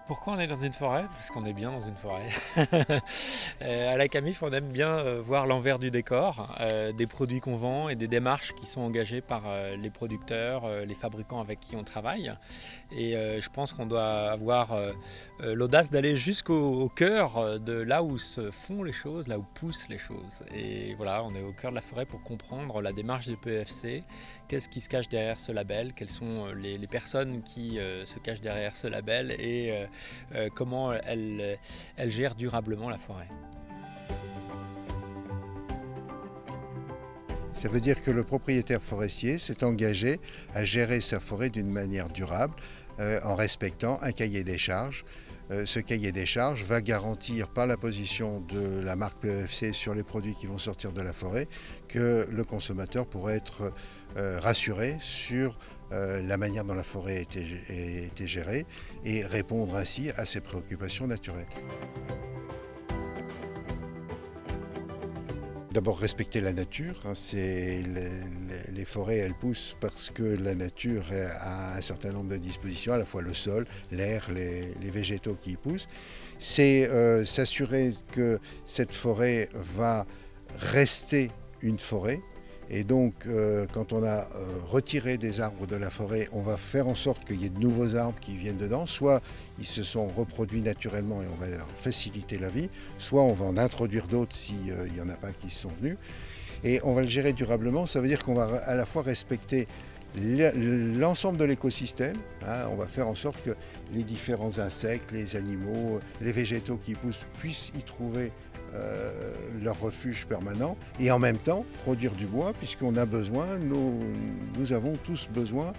Pourquoi on est dans une forêt? Parce qu'on est bien dans une forêt. À la Camif, on aime bien voir l'envers du décor, des produits qu'on vend et des démarches qui sont engagées par les producteurs, les fabricants avec qui on travaille. Et je pense qu'on doit avoir l'audace d'aller jusqu'au cœur de là où se font les choses, là où poussent les choses. Et voilà, on est au cœur de la forêt pour comprendre la démarche du PEFC, qu'est-ce qui se cache derrière ce label, quelles sont les personnes qui se cachent derrière ce label et comment elle gère durablement la forêt. Ça veut dire que le propriétaire forestier s'est engagé à gérer sa forêt d'une manière durable en respectant un cahier des charges. Ce cahier des charges va garantir par la position de la marque PEFC sur les produits qui vont sortir de la forêt que le consommateur pourra être rassuré sur la manière dont la forêt a été gérée et répondre ainsi à ses préoccupations naturelles. D'abord respecter la nature, les forêts elles poussent parce que la nature a un certain nombre de dispositions, à la fois le sol, l'air, les végétaux qui y poussent. C'est s'assurer que cette forêt va rester une forêt. Et donc, quand on a retiré des arbres de la forêt, on va faire en sorte qu'il y ait de nouveaux arbres qui viennent dedans. Soit ils se sont reproduits naturellement et on va leur faciliter la vie, soit on va en introduire d'autres s'il n'y en a pas qui sont venus. Et on va le gérer durablement, ça veut dire qu'on va à la fois respecter l'ensemble de l'écosystème, hein, on va faire en sorte que les différents insectes, les animaux, les végétaux qui poussent puissent y trouver leur refuge permanent et en même temps produire du bois puisqu'on a besoin, nous avons tous besoin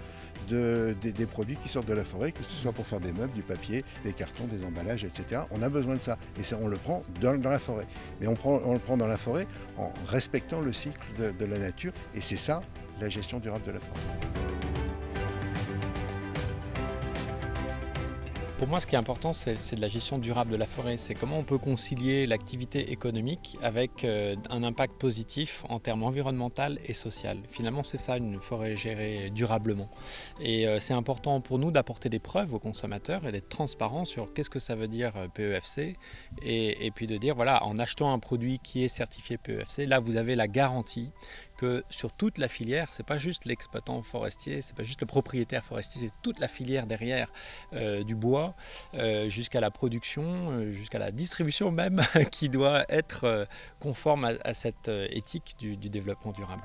des produits qui sortent de la forêt, que ce soit pour faire des meubles, du papier, des cartons, des emballages, etc. On a besoin de ça et ça on le prend dans la forêt. Mais on le prend dans la forêt en respectant le cycle de la nature et c'est ça la gestion durable de la forêt. Pour moi, ce qui est important, c'est de la gestion durable de la forêt. C'est comment on peut concilier l'activité économique avec un impact positif en termes environnemental et social. Finalement, c'est ça, une forêt gérée durablement. Et c'est important pour nous d'apporter des preuves aux consommateurs et d'être transparent sur qu'est-ce que ça veut dire PEFC. Et puis de dire, voilà, en achetant un produit qui est certifié PEFC, là, vous avez la garantie que sur toute la filière, c'est pas juste l'exploitant forestier, c'est pas juste le propriétaire forestier, c'est toute la filière derrière du bois jusqu'à la production, jusqu'à la distribution même qui doit être conforme à cette éthique du développement durable.